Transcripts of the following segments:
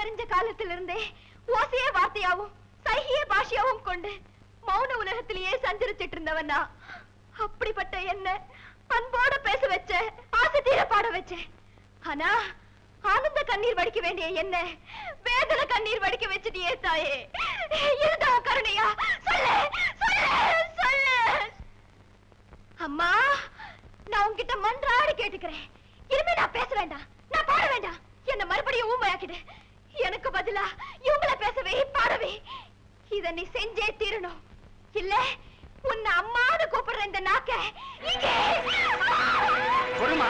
அறிவறிஞ்ச காலத்திலிருந்தே ஓசையே வார்த்தையாவும் சைகிய பாஷையாவும் கொண்டு மௌன உலகத்திலேயே சஞ்சரிச்சிட்டு இருந்தவனா. அப்படிப்பட்ட என்ன அன்போட பேச வச்ச, ஆசை தீர பாட வச்ச. ஆனா ஆனந்த கண்ணீர் வடிக்க வேண்டிய என்ன வேதனை கண்ணீர் வடிக்க வச்சிட்டியே தாயே. இதுதான் கருணையா? சொல்லு சொல்லு சொல்லு. அம்மா, நான் உன்கிட்ட மன்றாடி கேட்டுக்கிறேன். இனிமே நான் பேச வேண்டாம், நான் பாட வேண்டாம். என்ன மறுபடியும் ஊமையாக்கிடு. எனக்கு பதிலா இவங்கள பேசவே பாடவே இத நீ செஞ்சே தீரணும். இல்ல உன்னை அம்மான்னு கூப்பிடுற இந்த நாக்க இங்கே பொறுமா.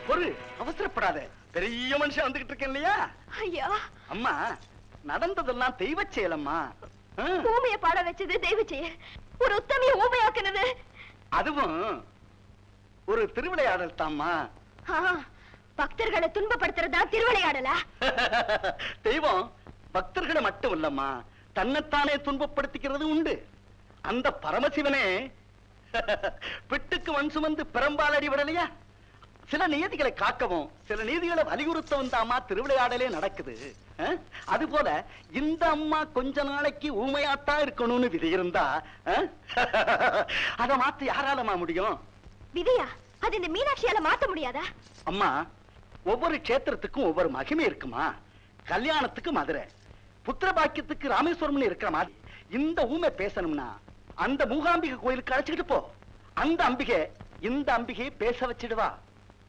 பொறு, அவசரப்படாத. பெரிய மனுஷன் வந்துகிட்டு இருக்கேன் இல்லையா? ஐயா அம்மா, நடந்ததெல்லாம் தெய்வ செயலம்மா. ஊமைய பாட வச்சது தெய்வ செயல், ஒரு உத்தமைய ஊமையாக்குனது அதுவும் ஒரு திருவிளையாடல் தாம்மா. பக்தர்களை துன்பப்படுத்துறதா திருவிளையாடலா? தெய்வம் பக்தர்களை மட்டும் இல்லம்மா, தன்னைத்தானே துன்பப்படுத்திக்கிறது உண்டு. அந்த பரமசிவனே பிட்டுக்கு மண் சுமந்து பெரும்பால் அடி விடலையா? சில நியதிகளை காக்கவும் சில நீதிகளை வலியுறுத்தவும் தாமா திருவிளையாடலே நடக்குது. அது போல இந்த அம்மா கொஞ்ச நாளைக்கு ஊமையாத்தா இருக்கணும்னு விதி இருந்தா அதை மாத்த யாராலமா முடியும்? விதியா? அது இந்த மீனாட்சியால மாத்த முடியாதா? அம்மா, ஒவ்வொரு கஷேத்திரத்துக்கும் ஒவ்வொரு மகிமை இருக்குமா. கல்யாணத்துக்கு மதுரை, புத்திர பாக்கியத்துக்கு ராமேஸ்வரம்னு இருக்கிற மாதிரி இந்த ஊமை பேசணும்னா அந்த மூகாம்பிகை கோயிலுக்கு அழைச்சிட்டு போ. அந்த அம்பிகை இந்த அம்பிகை பேச வச்சிடுவா.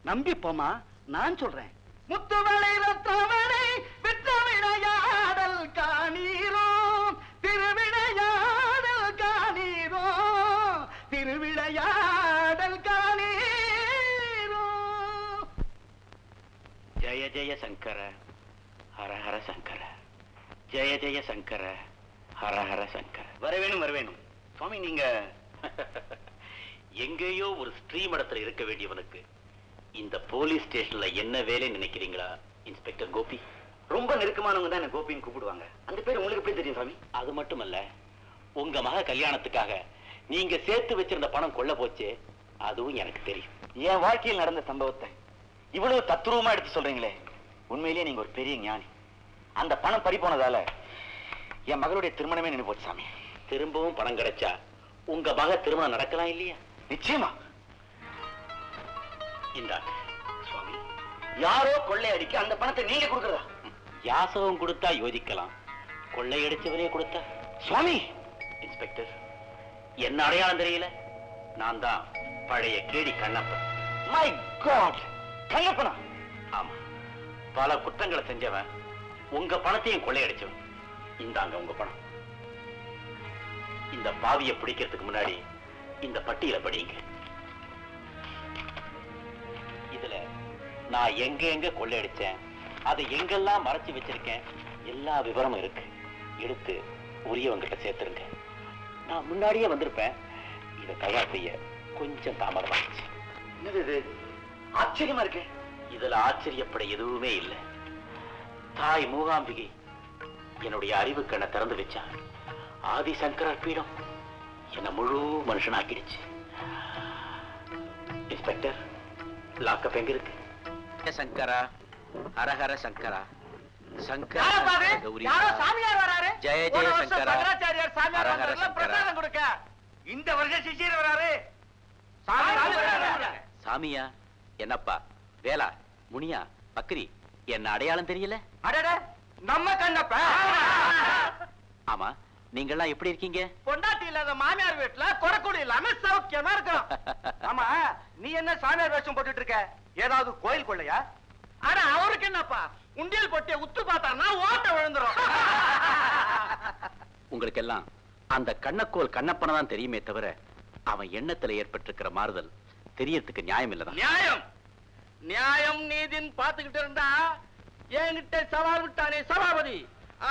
நம்பி போமா, நான் சொல்றேன். முத்துவளை ரத்னவளை விற்ற விளையாடல் காணீரோ, திருவிளையாடல் காணீரோ, திருவிளையாடல் காணீரோ. ஜய ஜய சங்கர ஹர ஹர சங்கர, ஜய ஜய சங்கர ஹர ஹர சங்கர. வரவேணும் வரவேணும். சுவாமி, நீங்க எங்கேயோ ஒரு ஸ்ரீமடத்தில் இருக்க வேண்டியவனுக்கு இந்த போலீஸ் ஸ்டேஷன்ல என்ன வேலை நினைக்கிறீங்களா இன்ஸ்பெக்டர் கோபி? ரொம்ப நெருக்கமானவங்க தான் என்ன கோபின்னு கூப்பிடுவாங்க. அந்த பேர் உங்களுக்கு எப்படி தெரியும் சாமி? அது மட்டுமல்ல, உங்க மக கல்யாணத்துக்காக நீங்க சேர்த்து வச்சிருந்த பணம் கொள்ள போச்சு, அதுவும் எனக்கு தெரியும். என் வாழ்க்கையில் நடந்த சம்பவத்தை இவ்வளவு தத்துரூபமா எடுத்து சொல்றீங்களே, உண்மையிலேயே நீங்க ஒரு பெரிய ஞானி. அந்த பணம் பறி போனதால என் மகளுடைய திருமணமே நின்று போச்சு சாமி. திரும்பவும் பணம் கிடைச்சா உங்க மக திருமணம் நடக்கலாம் இல்லையா? நிச்சயமா. இந்தாங்க சுவாமி. யாரோ கொள்ளை அடிக்க அந்த பணத்தை நீங்க கொடுக்கறதா? யாசகம் கொடுத்தா யோசிக்கலாம், கொள்ளையடிச்சவரே கொடுத்தா? சுவாமி, இன்ஸ்பெக்டர், என்ன அடையாளம் தெரியல? நான் தான் பழைய கேடி கண்ணப்பன். மை காட், கண்ணப்பனா? ஆமா, பல குற்றங்களை செஞ்சவன், உங்க பணத்தையும் கொள்ளையடிச்சவன். இந்தாங்க உங்க பணம். இந்த பாவியை பிடிக்கிறதுக்கு முன்னாடி இந்த பட்டியலை படிங்க. இதுல நான் எங்க எங்க கொள்ளையடிச்சேன், அதை எங்கெல்லாம் மறைச்சு வச்சிருக்கேன், எல்லா விவரமும் இருக்கு. எடுத்து உரியவங்கிட்ட சேர்த்துருங்க. நான் முன்னாடியே வந்திருப்பேன், இதை தயார் செய்ய கொஞ்சம் தாமதமாச்சு. என்னது இது? ஆச்சரியமா இருக்கு. இதுல ஆச்சரியப்பட எதுவுமே இல்லை. தாய் மூகாம்பிகை என்னுடைய அறிவு கண்ணை திறந்து வச்சா. ஆதி சங்கரர் பீடம் என்ன முழு மனுஷனாக்கிடுச்சு. இன்ஸ்பெக்டர், லாக்கப் எங்க இருக்கு? சங்கரா ஹரஹர சங்கரா, சங்கரா கௌரி, சாமியார் வராரு. ஜெய ஜெய சங்கரா, ஹரஹர சங்கரா. கொடுக்க இந்த வருஷம் சிஷியர் வராரு. சாமியா? என்னப்பா வேலா, முனியா, பக்ரி, என்ன அடையாளம் தெரியல? அடட, நம்ம கண்ணப்ப. ஆமா, நீங்கெல்லாம் எப்படி இருக்கீங்க? பொண்டாட்டி இல்லாத மாமியார் வீட்டுல குறைக்கூட இல்லாம சௌக்கியமா இருக்கும். ஆமா, நீ என்ன சாமியார் வேஷம் போட்டுட்டு இருக்க? ஏதாவது கோயில் கொள்ளையா? ஆனா அவருக்கு என்னப்பா, உண்டியல் பொட்டிய உத்து பார்த்தாருன்னா ஓட்ட விழுந்துரும். உங்களுக்கு எல்லாம் அந்த கண்ணக்கோல் கண்ணப்பனை தான் தெரியுமே தவிர அவன் எண்ணத்துல ஏற்பட்டிருக்கிற மாறுதல் தெரியறதுக்கு நியாயம் இல்லதான். நியாயம் நியாயம் நீதின்னு பாத்துக்கிட்டு இருந்தா என்கிட்ட சவால் விட்டானே சபாபதி,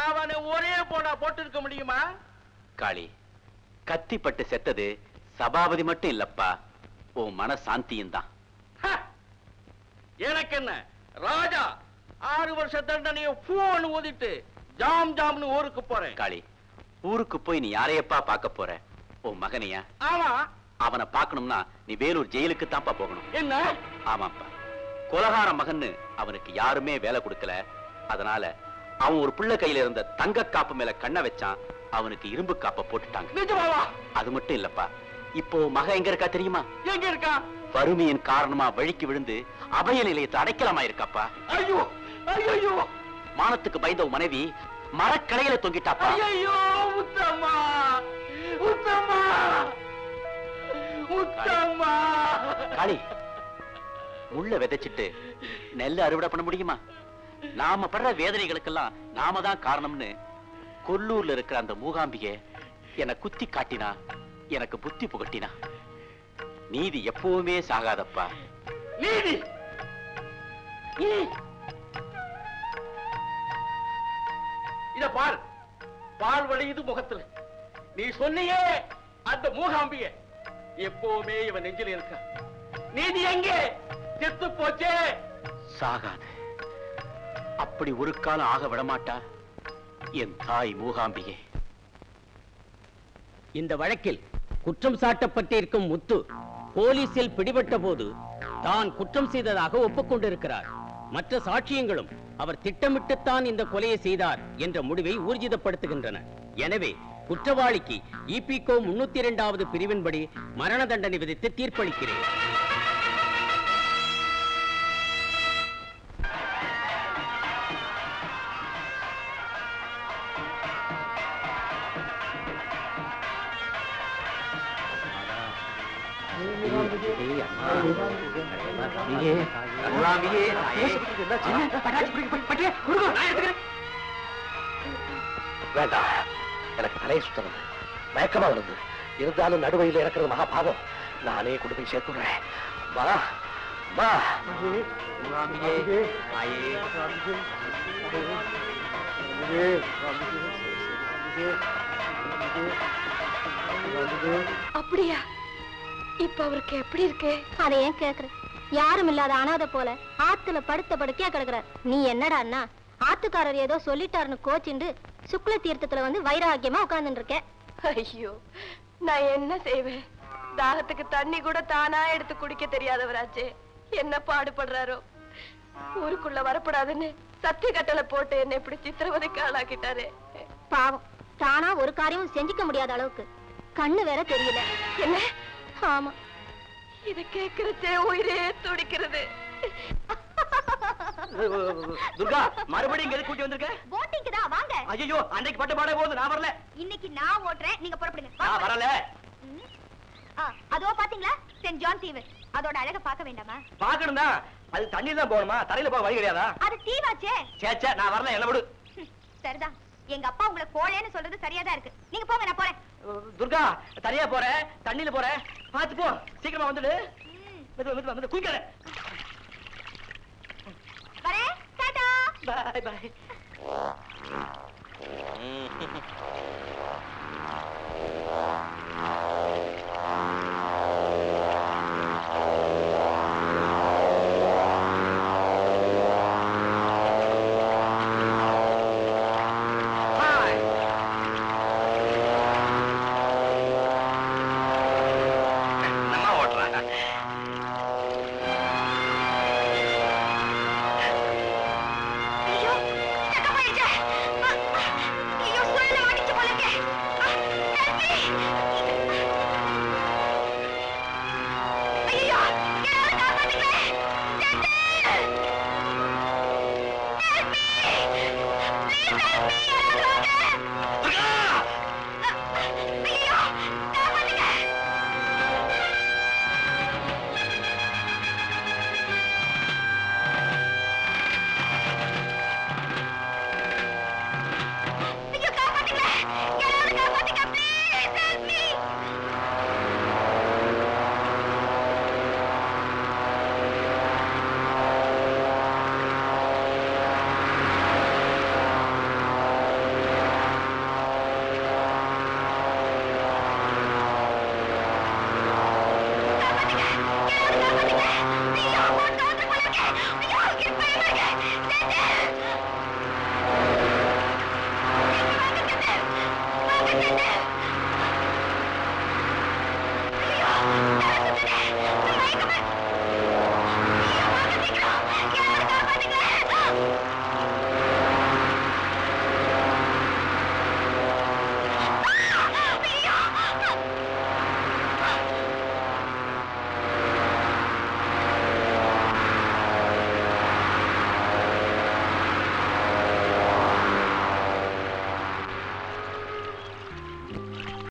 அவனை ஒரே போனா போட்டு இருக்க முடியுமா? காளி, கத்திப்பட்டு செத்தது சபாபதி மட்டும் இல்லப்பா, உன் மன சாந்தியும் தான். எனக்கு என்ன, ராஜா 6 வருஷ தண்டனையை பூன்னு ஊதிட்டு ஜாம் ஜாம்னு ஊருக்கு போறேன். காளி, ஊருக்கு போய் நீ யாரையப்பா பார்க்க போற? உன் மகனையா? ஆமா. அவனை பார்க்கணும்னா நீ வேலூர் ஜெயிலுக்கு தான்ப்பா போகணும். என்ன? ஆமாப்பா, கொலகார மகன்னு அவனுக்கு யாருமே வேலை கொடுக்கல. அதனால அவன் ஒரு பிள்ளை கையில இருந்த தங்க காப்பு மேல கண்ணை வச்சான். அவனுக்கு இரும்பு காப்பை போட்டுட்டாங்க. நிஜமாவா? அது மட்டும் இல்லப்பா, இப்போ மகன் எங்க இருக்கா தெரியுமா? எங்க இருக்கா? வறுமையின் காரணமா வழிக்கு விழுந்து அபய நிலையத்தை அடைக்கலமா இருக்காப்பா. ஐயோ ஐயோ! மானத்துக்கு பயந்த மனைவி மரக்கடையில தொங்கிட்டாப்பா. ஐயோ உத்தம்மா! உத்தம்மா! உத்தம்மா! காளி, முள்ள விதைச்சிட்டு நெல்ல அறுவடை பண்ண முடியுமா? நாம படுற வேதனைகளுக்கெல்லாம் நாம தான் காரணம்னு கொல்லூர்ல இருக்கிற அந்த மூகாம்பிகை என்னை குத்தி காட்டினா, எனக்கு புத்தி புகட்டினா. நீதி எப்பவுமே சாகாதப்பா. நீதி! இத பார், பால் வழியுது முகத்துல. நீ சொன்னியே அந்த மூகாம்பிகை எப்பவுமே இவன் நெஞ்சில இருக்கா. நீதி எங்கே? செத்து போச்சே. சாகாது. அப்படி ஒரு காலம் ஆக விடமாட்டா என் தாய் மூகாம்பிகை. இந்த வழக்கில் குற்றம் சாட்டப்பட்டிருக்கும் முத்து போலீசில் பிடிபட்ட போது தான் குற்றம் செய்ததாக ஒப்புக்கொண்டிருக்கிறார். மற்ற சாட்சியங்களும் அவர் திட்டமிட்டுத்தான் இந்த கொலையை செய்தார் என்ற முடிவை ஊர்ஜிதப்படுத்துகின்றன. எனவே குற்றவாளிக்கு இபிகோ 302வது பிரிவின்படி மரண தண்டனை விதித்து தீர்ப்பளிக்கிறேன். வேண்டாம், எனக்கு தலையை சுத்தறது, மயக்கமா வருது. இருந்தாலும் நடுவையில் இறக்குறது மகா பாவம். நானே கொண்டு போய் சேர்த்துறேன். வா வா. அப்படியா? இப்ப அவருக்கு எப்படி இருக்கு? அதை ஏன் கேக்குற? யாரும் இல்லாத அனாத போல ஆத்துல படுத்த படுக்கையா கிடக்குறார். நீ என்னடா அண்ணா, ஆத்துக்காரர் ஏதோ சொல்லிட்டாருன்னு கோச்சிண்டு சுக்ல தீர்த்தத்துல வந்து வைராக்கியமா உட்கார்ந்துட்டு இருக்க. ஐயோ, நான் என்ன செய்வேன்? தாகத்துக்கு தண்ணி கூட தானா எடுத்து குடிக்க தெரியாதவராச்சே. என்ன பாடுபடுறாரோ. ஊருக்குள்ள வரப்படாதுன்னு சத்திய கட்டளை போட்டு என்ன இப்படி சித்திரவதைக்கு ஆளாக்கிட்டாரு. பாவம், தானா ஒரு காரியமும் செஞ்சுக்க முடியாத அளவுக்கு கண்ணு வேற தெரியல. என்ன? ஆமா, இத கேக்குறச்சே உயிரே துடிக்கிறது. துர்கா, மறுபடியும் இங்க கூட்டி வந்திருக்க? போட்டிங்க்கு தான் வாங்க. ஐயோ, அன்னைக்கு பட்ட பாட போது நான் வரல. இன்னைக்கு நான் ஓட்டுறேன், நீங்க புறப்படுங்க. நான் வரல. அதோ பாத்தீங்களா சென்ட் ஜான் தீவு, அதோட அழக பார்க்க வேண்டாமா? பாக்கணும் தான். அது தண்ணியில தான் போகணுமா? தரையில போக வழி கிடையாதா? அது தீவாச்சே. சேச்சே, நான் வரல, என்ன விடு. சரிதான், எங்க அப்பா உங்களை கோழேன்னு சொல்றது சரியாதான் இருக்கு. நீங்க போங்க, நான் போறேன். துர்கா, தனியா போற, தண்ணியில போற, பாத்து போ. சீக்கிரமா வந்துடு. வந்து குயிக்கல. வரேன், டாடா. பாய் பாய்.